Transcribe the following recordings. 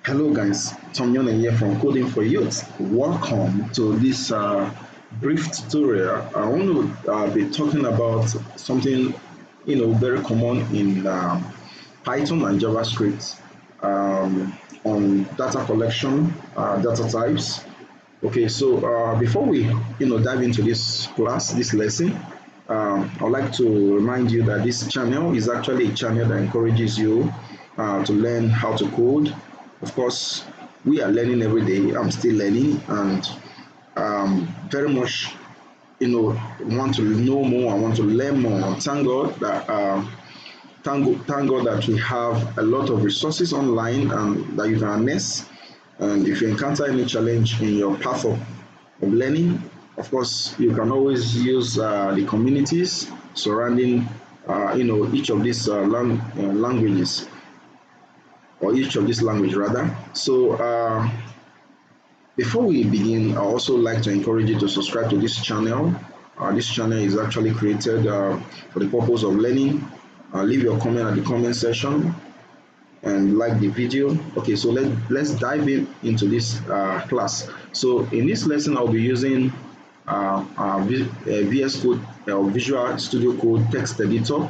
Hello guys, Tom Yona here from Coding for Youth. Welcome to this brief tutorial. I want to be talking about something very common in Python and JavaScript on data collection, data types. Okay, so before we dive into this class, this lesson, I'd like to remind you that this channel is actually a channel that encourages you to learn how to code. Of course, we are learning every day. I'm still learning and very much, want to know more. I want to learn more. Thank God that thank God that we have a lot of resources online and that you can harness. And if you encounter any challenge in your path of learning, of course, you can always use the communities surrounding, each of these languages, or each of these language rather. So before we begin, I also like to encourage you to subscribe to this channel. This channel is actually created for the purpose of learning. Leave your comment at the comment section and like the video. Okay, so let's dive into this class. So in this lesson, I'll be using VS Code or Visual Studio Code text editor.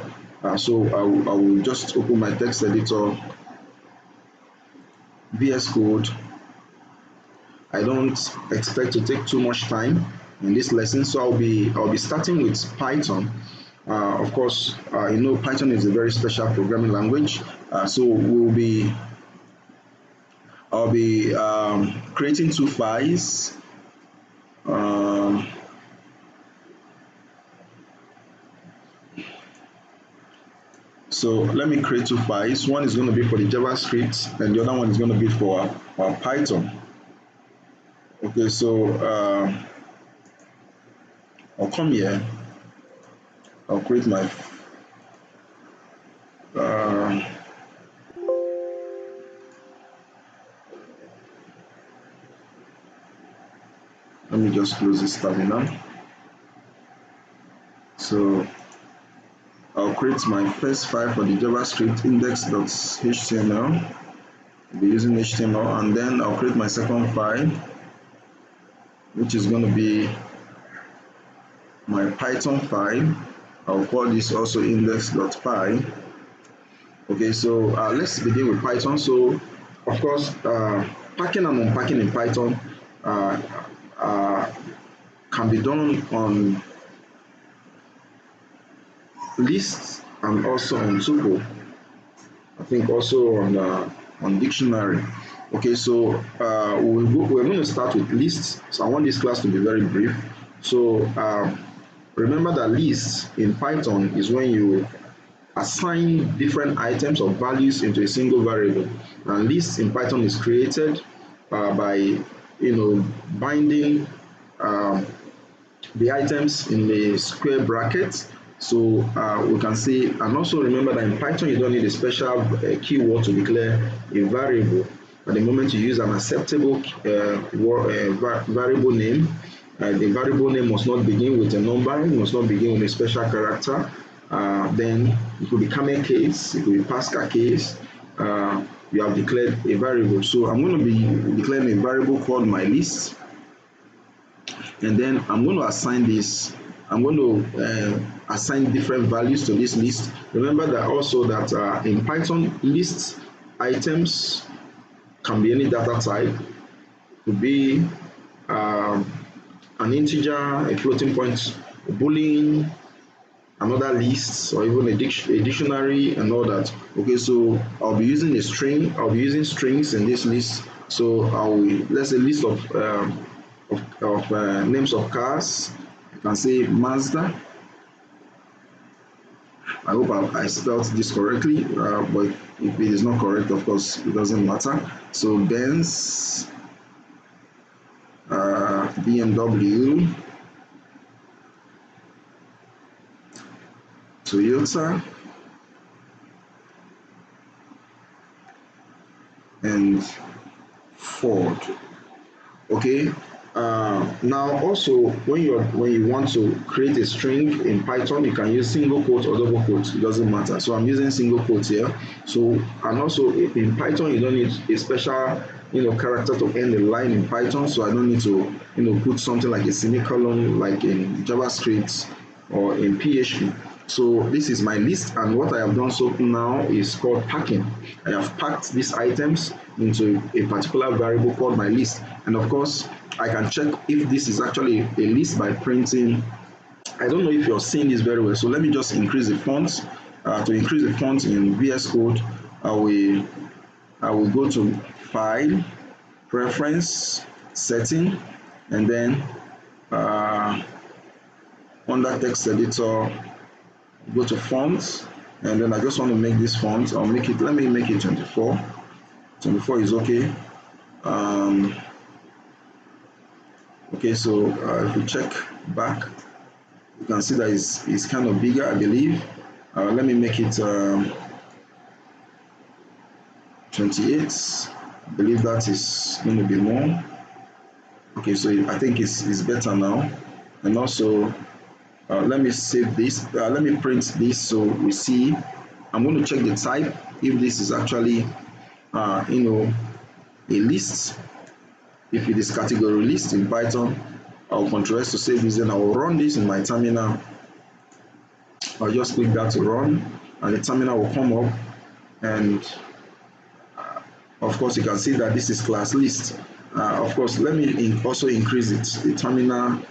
So I will just open my text editor, VS Code. I don't expect to take too much time in this lesson, so I'll be starting with Python. Of course, Python is a very special programming language. So I'll be creating two files. So let me create two files. One is going to be for the JavaScript, and the other one is going to be for Python. Okay, so I'll come here. I'll create my let me just close this terminal. So I'll create my first file for the JavaScript index.html. I'll be using HTML, and then I'll create my second file, which is going to be my Python file. I'll call this also index.py. Okay, so let's begin with Python. So, of course, packing and unpacking in Python can be done on lists and also on tuple. I think also on dictionary. Okay, so we're going to start with lists. So I want this class to be very brief. So remember that lists in Python is when you assign different items or values into a single variable. And lists in Python is created by binding the items in the square bracket. So we can say, and also remember that in Python you don't need a special keyword to declare a variable. At the moment you use an acceptable variable name, the variable name must not begin with a number, it must not begin with a special character. Then it could be camel case, it could be Pascal case. You have declared a variable. So I'm going to be declaring a variable called my list, and then I'm going to assign this. I'm going to assign different values to this list. Remember that also that in Python, list items can be any data type. It could be an integer, a floating point, a boolean, another list, or even a dictionary and all that. Okay, so I'll be using a string. I'll be using strings in this list. So let's say list of names of cars. I can say Mazda. I hope I spelled this correctly, but if it is not correct, of course, it doesn't matter. So Benz, BMW, Toyota, and Ford. Okay, Now also when you want to create a string in Python, you can use single quote or double quote, it doesn't matter. So I'm using single quotes here. So, and also in Python you don't need a special character to end the line in Python, so I don't need to put something like a semicolon like in JavaScript or in PHP. So this is my list, and what I have done so now is called packing. I have packed these items into a particular variable called my list, and of course I can check if this is actually a list by printing. I don't know if you're seeing this very well, so let me just increase the font. To increase the font in VS Code, I will go to File, Preference, Setting, and then under Text Editor, go to Font, and then I just want to make this font. Let me make it 24. 24 is okay. Okay, so if we check back, you can see that it's kind of bigger, I believe. Let me make it 28. I believe that is going to be more. Okay, so I think it's better now. And also, let me save this. Let me print this so we see. I'm going to check the type if this is actually, a list. If it is category list in Python, I'll Ctrl S to save this, and I will run this in my terminal. I'll just click that to run, and the terminal will come up, and of course you can see that this is class list. Of course, let me also increase it. The terminal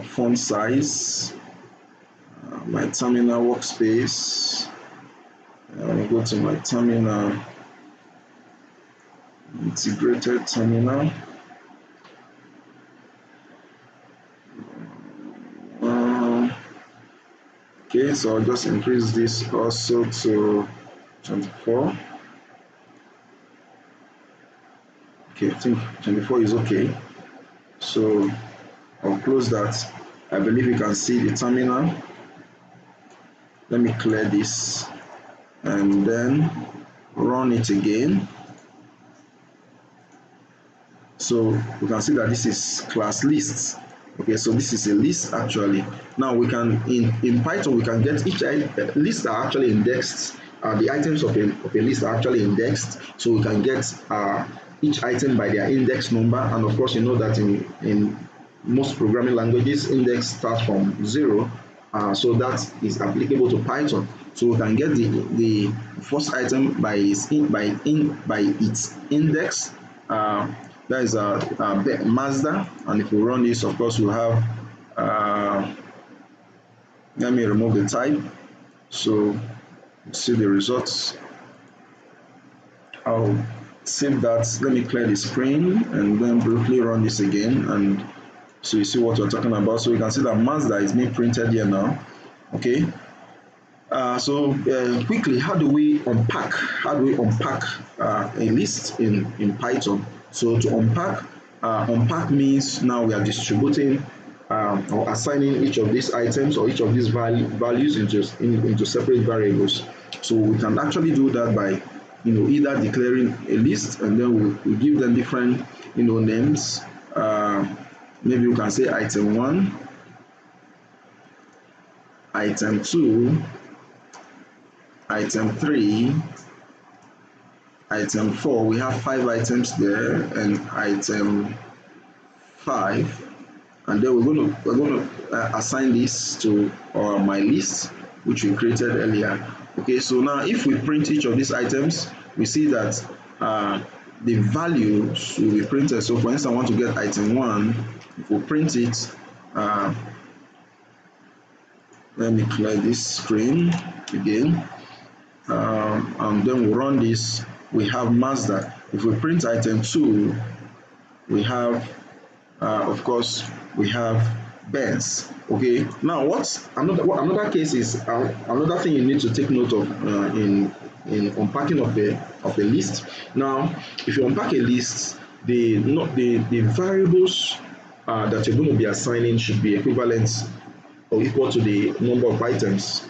font size, my terminal workspace. I will go to my terminal, integrated terminal. Okay, so I'll just increase this also to 24. Okay, I think 24 is okay. So I'll close that. I believe you can see the terminal. Let me clear this and then run it again. So we can see that this is class lists. Okay, so this is a list actually. Now we can in Python we can get each list are actually indexed. The items of a list are actually indexed, so we can get each item by their index number. And of course, you know that in most programming languages, index starts from 0. So that is applicable to Python. So we can get the first item by its index. That is Mazda, and if we run this, of course, we'll have. Let me remove the type. So see the results. I'll save that. Let me clear the screen and then briefly run this again, and so you see what we're talking about. So you can see that Mazda is being printed here now. Okay. So quickly, how do we unpack? A list in Python? So to unpack means now we are distributing or assigning each of these items or each of these values into separate variables. So we can actually do that by either declaring a list, and then we give them different names. Maybe you can say item 1, item 2, item 3, item 4. We have 5 items there, and item 5. And then we're going to assign this to my list, which we created earlier. Okay, so now if we print each of these items, we see that the values will be printed. So for instance, I want to get item 1. If we print it, let me clear this screen again, and then we run this. We have Mazda. If we print item 2, we have of course we have Benz. Okay, now another case is another thing you need to take note of in unpacking of a list. Now if you unpack a list, the variables that you're going to be assigning should be equivalent or equal to the number of items,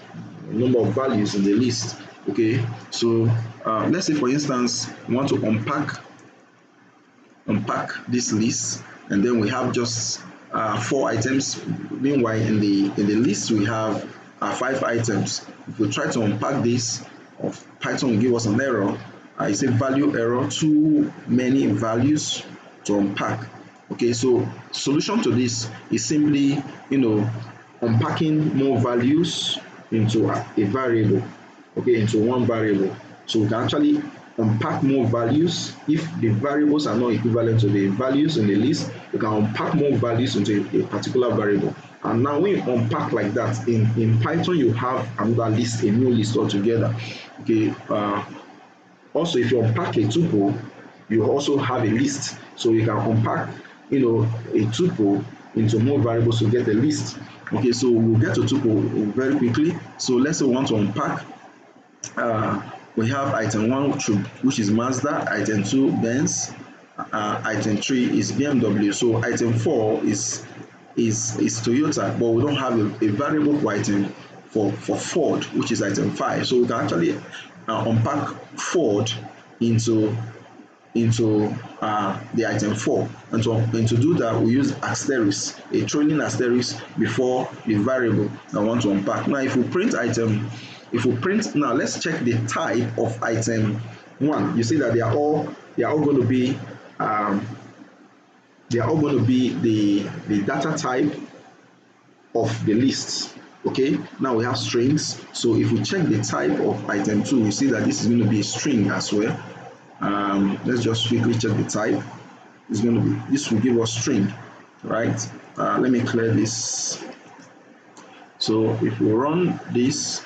number of values in the list. Okay, so let's say for instance we want to unpack this list, and then we have just 4 items. Meanwhile, in the list we have 5 items. If we try to unpack this, of Python will give us an error. It's a value error, too many values to unpack. Okay, so solution to this is simply, unpacking more values into a variable, okay, into one variable. So we can actually unpack more values. If the variables are not equivalent to the values in the list, we can unpack more values into a particular variable. And now when you unpack like that, in Python you have another list, a new list altogether. Okay, also if you unpack a tuple, you also have a list. So you can unpack, a tuple into more variables to get a list. Okay, so we'll get to tuple very quickly. So let's say we want to unpack, we have item 1, which is Mazda, item 2, Benz, item 3 is BMW. So item 4 is Toyota, but we don't have a variable for item for Ford, which is item 5. So we can actually unpack Ford into the item 4, and to do that we use asterisk, a trailing asterisk before the variable I want to unpack. Now if we print now let's check the type of item 1. You see that they are all going to be the data type of the list. Okay, now we have strings. So if we check the type of item 2, we see that this is going to be a string as well. Let's just quickly check the type. This will give us string, right? Let me clear this. So if we run this,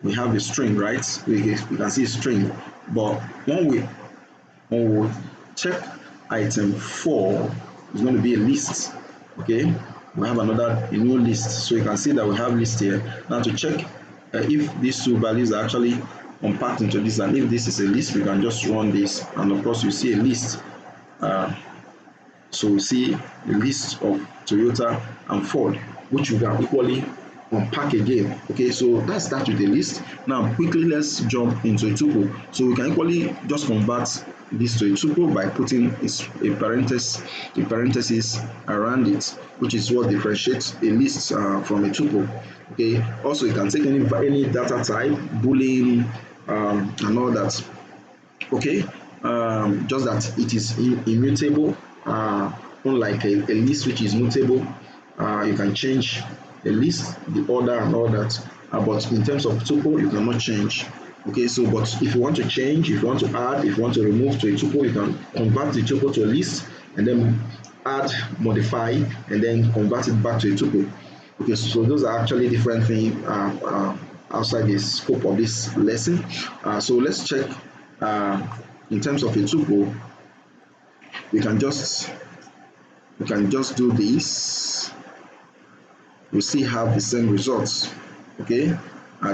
we have a string, right? We can see a string, but when we check item 4, it's going to be a list. Okay, we have a new list, so you can see that we have list here. Now to check if these two values are actually unpacked into this, and if this is a list, we can just run this, and of course you see a list. So we see a list of Toyota and Ford, which you can equally unpack again. Okay, so that's that with the list. Now quickly let's jump into a tuple. So we can equally just convert this to a tuple by putting a parenthesis around it, which is what differentiates a list from a tuple. Okay, also you can take any data type, boolean, and all that. Okay, just that it is immutable, unlike a list which is mutable. You can change the list, the order, and all that, but in terms of tuple you cannot change. Okay, so but if you want to change, if you want to add, if you want to remove to a tuple, you can convert the tuple to a list and then add, modify, and then convert it back to a tuple. Okay, so those are actually different things outside the scope of this lesson. So let's check in terms of a tuple. We can just do this. We still have the same results. Okay,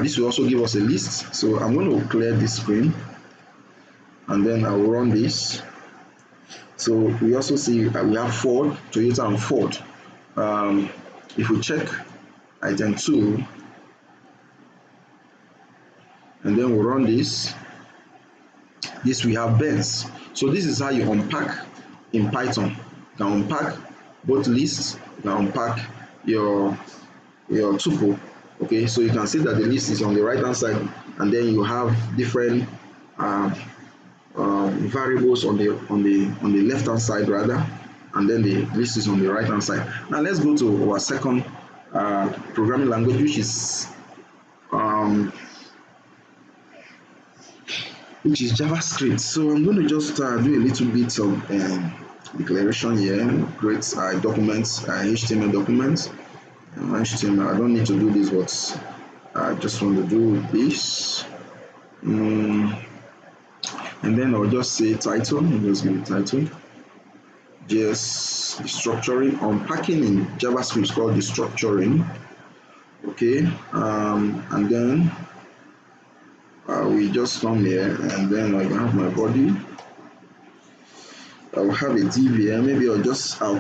this will also give us a list. So I'm going to clear this screen, and then I will run this. So we also see that we have Ford, Toyota, and Ford. If we check item 2, and then we run this, we have Benz. So this is how you unpack in Python. You can unpack both lists, you can unpack your tuple. Okay, so you can see that the list is on the right hand side, and then you have different variables on the left hand side rather, and then the list is on the right hand side. Now let's go to our second programming language, which is JavaScript. So I'm going to just do a little bit of declaration here. Create documents, HTML documents. HTML. I don't need to do this, but I just want to do this. And then I'll just say title. I'll just give it title. JS Destructuring. Unpacking in JavaScript is called Destructuring. Okay. And then we just come here, and then I have my body. I'll have a div here. Maybe I'll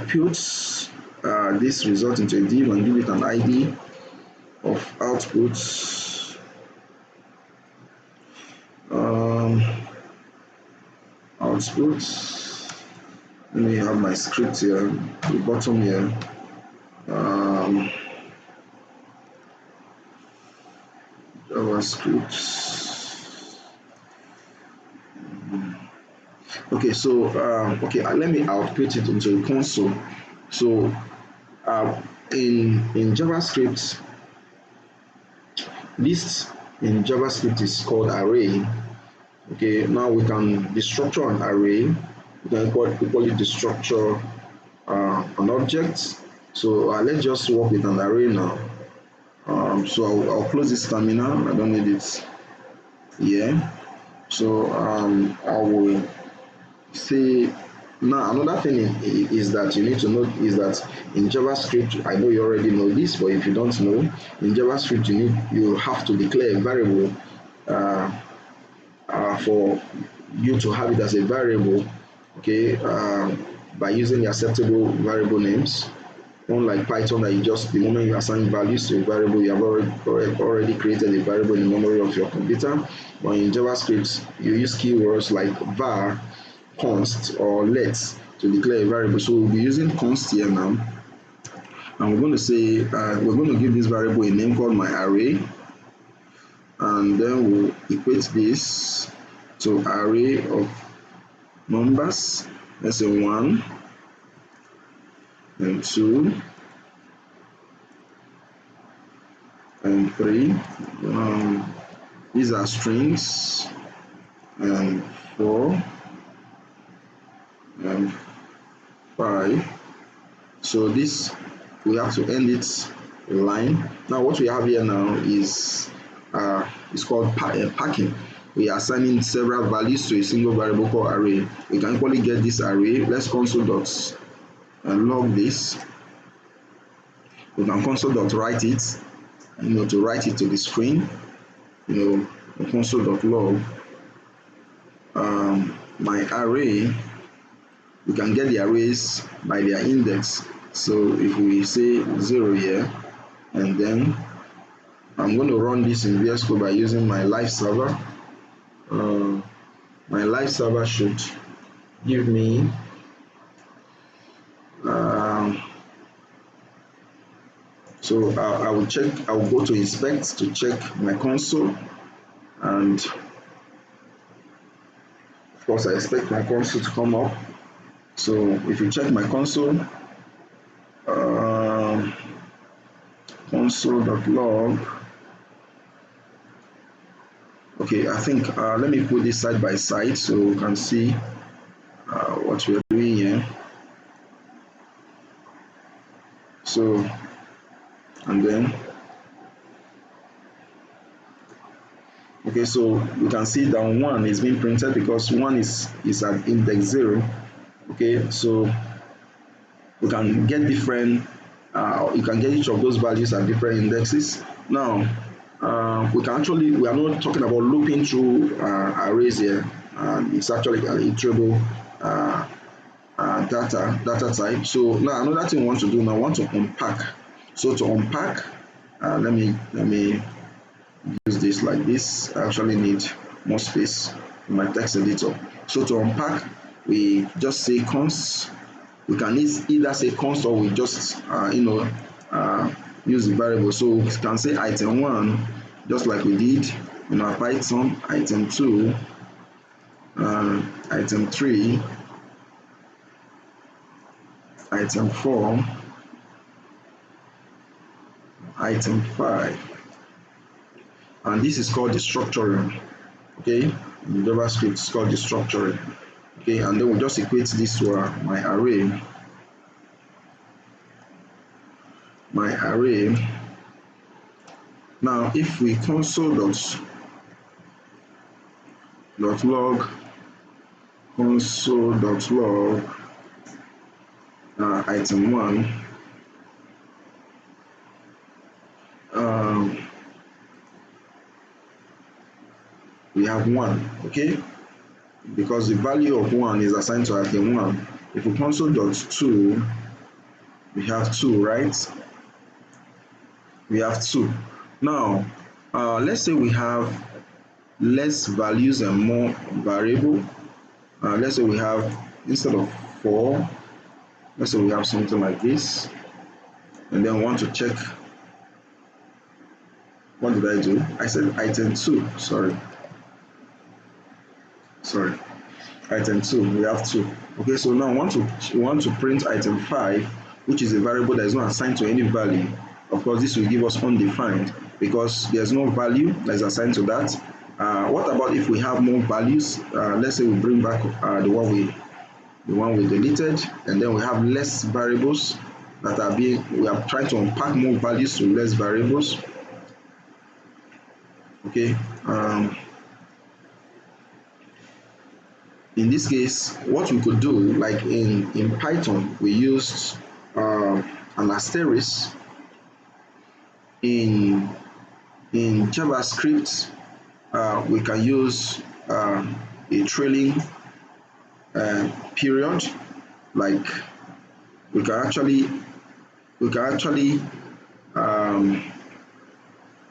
put this result into a div and give it an ID of output. um, output. Let me have my script here, the bottom here. JavaScript. Okay, so let me output it into a console. So in JavaScript, this in JavaScript is called array. Okay, now we can destructure an array. We can call it destructure an object. So let's just work with an array now. So I'll close this terminal. I don't need it here. So I will say now another thing is that you need to know is that in JavaScript, I know you already know this, but if you don't know, in JavaScript you have to declare a variable for you to have it as a variable, okay, by using the acceptable variable names. Unlike Python, that you just the moment you assign values to a variable, you have already created a variable in the memory of your computer. But in JavaScript, you use keywords like var, const, or let to declare a variable. So we'll be using const here now, and we're going to say we're going to give this variable a name called my array, and then we'll equate this to array of numbers. Let's say 1 and 2 and 3. These are strings, and 4 and 5. So this we have to end it line. Now what we have here now is it's called packing. We are assigning several values to a single variable called array. We can equally get this array. Let's console.log this. We can console.write it, to write it to the screen. Console.log my array. We can get the arrays by their index. So if we say 0 here, and then I'm going to run this in VS Code by using my live server. My live server should give me so I will go to inspect to check my console, and of course I expect my console to come up. So if you check my console, console.log. Okay, I think let me put this side by side so we can see what we're doing here. So, and then, okay, so we can see that 1 is being printed because 1 is at index 0. Okay, so we can get different, you can get each of those values at different indexes. Now, we are not talking about looping through arrays here. It's actually an iterable data type. So now another thing I want to do now, I want to unpack. So to unpack, let me use this like this. I actually need more space in my text editor. So to unpack, we just say const. We can either say const or we just use the variable. So we can say item 1 just like we did in our Python, item 2, item 3, item 4, item 5, and this is called destructuring. Okay, in JavaScript it's called destructuring. Okay, and then we'll just equate this to my array. Now if we console.log console.log item 1, we have 1, okay, because the value of 1 is assigned to item 1. If we console.2, we have 2, right? We have 2. Now let's say we have less values and more variable. Let's say we have, instead of 4, let's say we have something like this, and then we want to check, what did I do? I said item 2, sorry, item 2, we have 2. Okay, so now we want to print item 5, which is a variable that is not assigned to any value. Of course, this will give us undefined because there's no value that is assigned to that. What about if we have more values? Let's say we bring back the one we deleted, and then we have less variables that are being, we are trying to unpack more values to less variables. Okay, in this case, what we could do, like in Python, we used an asterisk. In JavaScript, we can use a trailing period. Like we can actually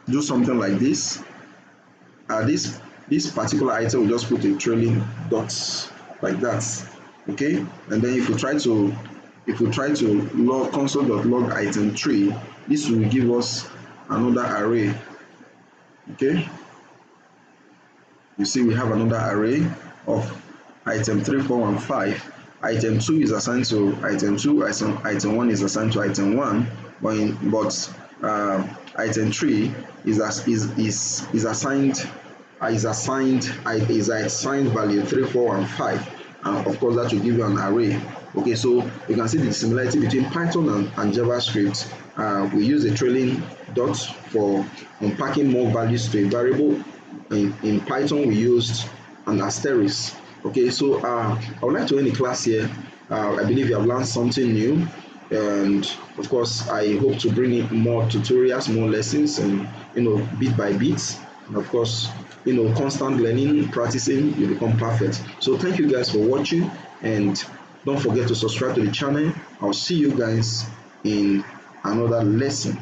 do something like this. This particular item, we just put a trailing dots like that. Okay, and then if we try to log console.log item 3, this will give us another array. Okay, you see we have another array of item 3, 4, and 5. Item 2 is assigned to item 2, item 1 is assigned to item 1, but item 3 is assigned value 3, 4, and 5, and of course that will give you an array. Okay, so you can see the similarity between Python and JavaScript. We use a trailing dot for unpacking more values to a variable. In Python, we used an asterisk. Okay, so I would like to end the class here. I believe you have learned something new, and of course, I hope to bring in more tutorials, more lessons, and bit by bit. And of course, constant learning, practicing, you become perfect. So thank you guys for watching, and don't forget to subscribe to the channel. I'll see you guys in another lesson.